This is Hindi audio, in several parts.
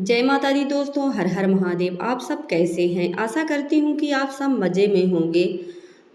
जय माता दी दोस्तों, हर हर महादेव। आप सब कैसे हैं? आशा करती हूँ कि आप सब मज़े में होंगे।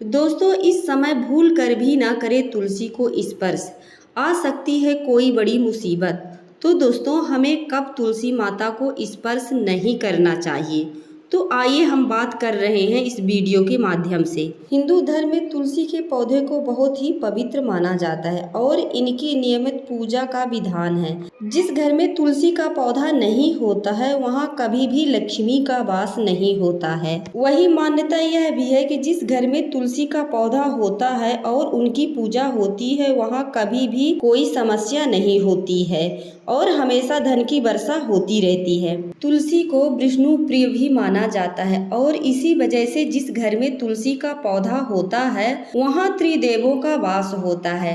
दोस्तों, इस समय भूल कर भी ना करें तुलसी को स्पर्श, आ सकती है कोई बड़ी मुसीबत। तो दोस्तों, हमें कब तुलसी माता को स्पर्श नहीं करना चाहिए, तो आइए हम बात कर रहे हैं इस वीडियो के माध्यम से। हिंदू धर्म में तुलसी के पौधे को बहुत ही पवित्र माना जाता है और इनकी नियमित पूजा का विधान है। जिस घर में तुलसी का पौधा नहीं होता है वहाँ कभी भी लक्ष्मी का वास नहीं होता है। वही मान्यता यह भी है कि जिस घर में तुलसी का पौधा होता है और उनकी पूजा होती है वहाँ कभी भी कोई समस्या नहीं होती है और हमेशा धन की वर्षा होती रहती है। तुलसी को विष्णु प्रिय भी माना जाता है और इसी वजह से जिस घर में तुलसी का पौधा होता है वहाँ त्रिदेवों का वास होता है।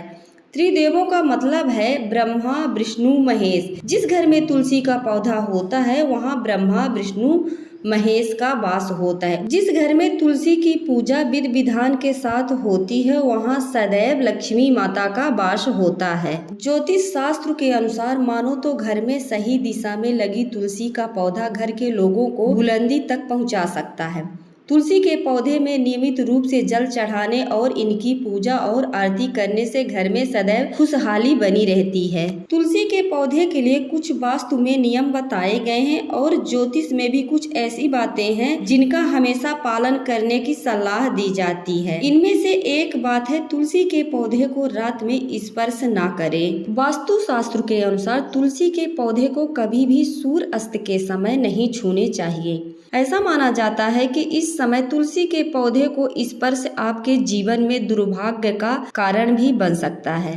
त्रिदेवों का मतलब है ब्रह्मा, विष्णु, महेश। जिस घर में तुलसी का पौधा होता है वहाँ ब्रह्मा, विष्णु, महेश का वास होता है। जिस घर में तुलसी की पूजा विधि विधान के साथ होती है वहाँ सदैव लक्ष्मी माता का वास होता है। ज्योतिष शास्त्र के अनुसार मानो तो घर में सही दिशा में लगी तुलसी का पौधा घर के लोगों को बुलंदी तक पहुँचा सकता है। तुलसी के पौधे में नियमित रूप से जल चढ़ाने और इनकी पूजा और आरती करने से घर में सदैव खुशहाली बनी रहती है। तुलसी के पौधे के लिए कुछ वास्तु में नियम बताए गए हैं और ज्योतिष में भी कुछ ऐसी बातें हैं जिनका हमेशा पालन करने की सलाह दी जाती है। इनमें से एक बात है तुलसी के पौधे को रात में स्पर्श ना करें। वास्तु शास्त्र के अनुसार तुलसी के पौधे को कभी भी सूर्य अस्त के समय नहीं छूने चाहिए। ऐसा माना जाता है कि इस समय तुलसी के पौधे को स्पर्श आपके जीवन में दुर्भाग्य का कारण भी बन सकता है।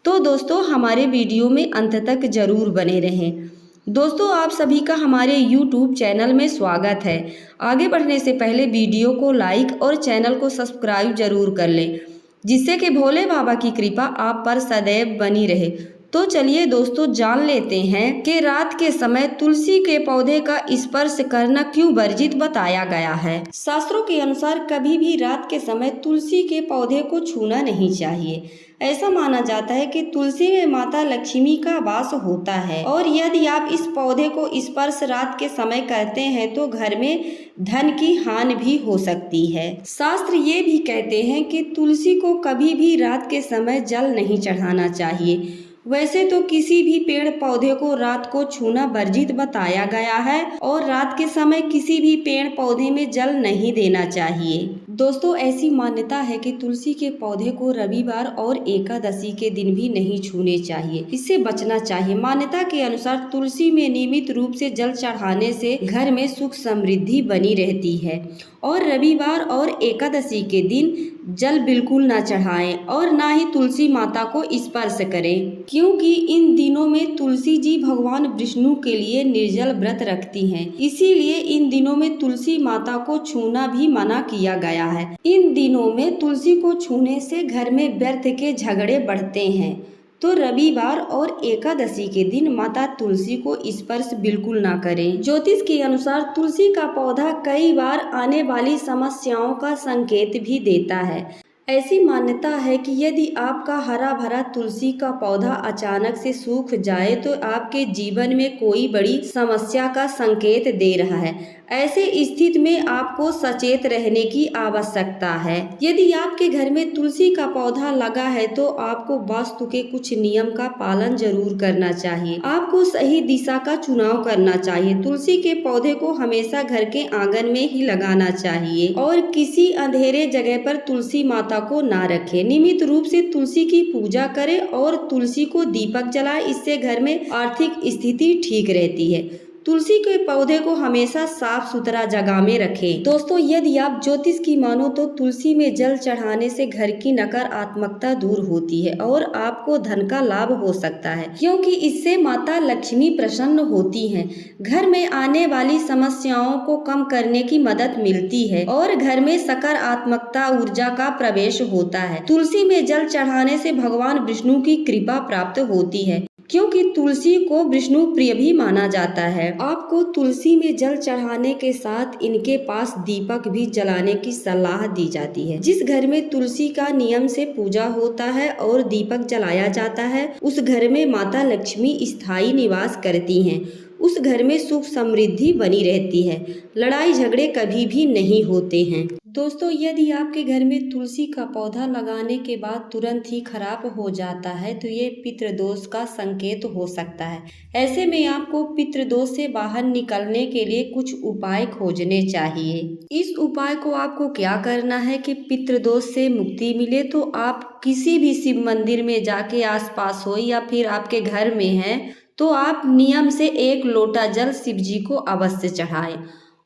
तो दोस्तों, हमारे वीडियो में अंत तक जरूर बने रहें। दोस्तों, आप सभी का हमारे YouTube चैनल में स्वागत है। आगे बढ़ने से पहले वीडियो को लाइक और चैनल को सब्सक्राइब जरूर कर लें, जिससे कि भोले बाबा की कृपा आप पर सदैव बनी रहे। तो चलिए दोस्तों, जान लेते हैं कि रात के समय तुलसी के पौधे का स्पर्श करना क्यों वर्जित बताया गया है। शास्त्रों के अनुसार कभी भी रात के समय तुलसी के पौधे को छूना नहीं चाहिए। ऐसा माना जाता है कि तुलसी में माता लक्ष्मी का वास होता है और यदि आप इस पौधे को स्पर्श रात के समय करते हैं तो घर में धन की हानि भी हो सकती है। शास्त्र ये भी कहते हैं कि तुलसी को कभी भी रात के समय जल नहीं चढ़ाना चाहिए। वैसे तो किसी भी पेड़ पौधे को रात को छूना वर्जित बताया गया है और रात के समय किसी भी पेड़ पौधे में जल नहीं देना चाहिए। दोस्तों, ऐसी मान्यता है कि तुलसी के पौधे को रविवार और एकादशी के दिन भी नहीं छूने चाहिए, इससे बचना चाहिए। मान्यता के अनुसार तुलसी में नियमित रूप से जल चढ़ाने से घर में सुख समृद्धि बनी रहती है और रविवार और एकादशी के दिन जल बिल्कुल ना चढ़ाएं और ना ही तुलसी माता को स्पर्श करें, क्योंकि इन दिनों में तुलसी जी भगवान विष्णु के लिए निर्जल व्रत रखती हैं। इसीलिए इन दिनों में तुलसी माता को छूना भी मना किया गया है। इन दिनों में तुलसी को छूने से घर में व्यर्थ के झगड़े बढ़ते हैं। तो रविवार और एकादशी के दिन माता तुलसी को स्पर्श बिल्कुल ना करें। ज्योतिष के अनुसार तुलसी का पौधा कई बार आने वाली समस्याओं का संकेत भी देता है। ऐसी मान्यता है कि यदि आपका हरा भरा तुलसी का पौधा अचानक से सूख जाए तो आपके जीवन में कोई बड़ी समस्या का संकेत दे रहा है। ऐसे स्थिति में आपको सचेत रहने की आवश्यकता है। यदि आपके घर में तुलसी का पौधा लगा है तो आपको वास्तु के कुछ नियम का पालन जरूर करना चाहिए। आपको सही दिशा का चुनाव करना चाहिए। तुलसी के पौधे को हमेशा घर के आंगन में ही लगाना चाहिए और किसी अंधेरे जगह पर तुलसी माता को ना रखें। नियमित रूप से तुलसी की पूजा करें और तुलसी को दीपक जलाएं, इससे घर में आर्थिक स्थिति ठीक रहती है। तुलसी के पौधे को हमेशा साफ सुथरा जगह में रखें। दोस्तों, यदि आप ज्योतिष की मानो तो तुलसी में जल चढ़ाने से घर की नकारात्मकता दूर होती है और आपको धन का लाभ हो सकता है, क्योंकि इससे माता लक्ष्मी प्रसन्न होती हैं। घर में आने वाली समस्याओं को कम करने की मदद मिलती है और घर में सकारात्मकता ऊर्जा का प्रवेश होता है। तुलसी में जल चढ़ाने से भगवान विष्णु की कृपा प्राप्त होती है, क्योंकि तुलसी को विष्णु प्रिय भी माना जाता है। आपको तुलसी में जल चढ़ाने के साथ इनके पास दीपक भी जलाने की सलाह दी जाती है। जिस घर में तुलसी का नियम से पूजा होता है और दीपक जलाया जाता है उस घर में माता लक्ष्मी स्थायी निवास करती हैं। उस घर में सुख समृद्धि बनी रहती है, लड़ाई झगड़े कभी भी नहीं होते हैं। दोस्तों, यदि आपके घर में तुलसी का पौधा लगाने के बाद तुरंत ही खराब हो जाता है तो ये पितृदोष का संकेत हो सकता है। ऐसे में आपको पितृदोष से बाहर निकलने के लिए कुछ उपाय खोजने चाहिए। इस उपाय को आपको क्या करना है कि पितृदोष से मुक्ति मिले तो आप किसी भी शिव मंदिर में जाके आसपास हो या फिर आपके घर में है तो आप नियम से 1 लोटा जल शिव जी को अवश्य चढ़ाएं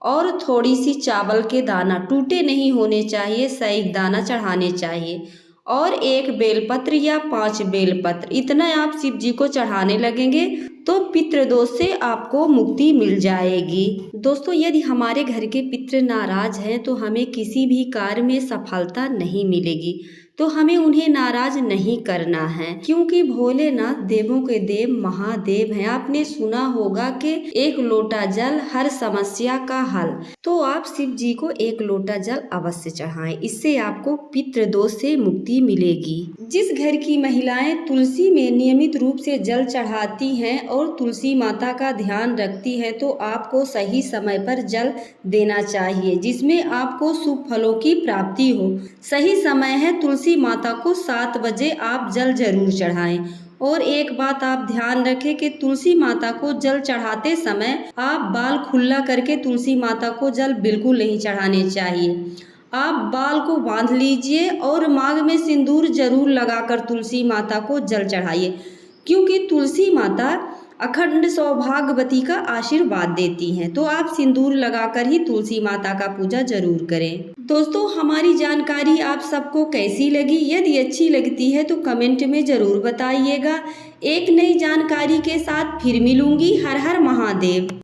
और थोड़ी सी चावल के दाना, टूटे नहीं होने चाहिए, सही दाना चढ़ाने चाहिए और 1 बेलपत्र या 5 बेलपत्र, इतना आप शिव जी को चढ़ाने लगेंगे तो पितृदोष से आपको मुक्ति मिल जाएगी। दोस्तों, यदि हमारे घर के पितृ नाराज हैं तो हमें किसी भी कार्य में सफलता नहीं मिलेगी, तो हमें उन्हें नाराज नहीं करना है, क्योंकि भोलेनाथ देवों के देव महादेव हैं। आपने सुना होगा कि 1 लोटा जल हर समस्या का हल, तो आप शिव जी को 1 लोटा जल अवश्य चढ़ाएं, इससे आपको पितृदोष से मुक्ति मिलेगी। जिस घर की महिलाएं तुलसी में नियमित रूप से जल चढ़ाती हैं और तुलसी माता का ध्यान रखती हैं तो आपको सही समय पर जल देना चाहिए, जिसमें आपको शुभ फलों की प्राप्ति हो। सही समय है तुलसी माता को 7 बजे आप जल जरूर चढ़ाएं। और एक बात आप ध्यान रखें कि तुलसी माता को जल चढ़ाते समय आप बाल खुला करके तुलसी माता को जल बिल्कुल नहीं चढ़ाने चाहिए। आप बाल को बांध लीजिए और मांग में सिंदूर जरूर लगाकर तुलसी माता को जल चढ़ाइए, क्योंकि तुलसी माता अखंड सौभाग्यवती का आशीर्वाद देती हैं। तो आप सिंदूर लगाकर ही तुलसी माता का पूजा जरूर करें। दोस्तों, हमारी जानकारी आप सबको कैसी लगी? यदि अच्छी लगती है तो कमेंट में जरूर बताइएगा। एक नई जानकारी के साथ फिर मिलूंगी। हर हर महादेव।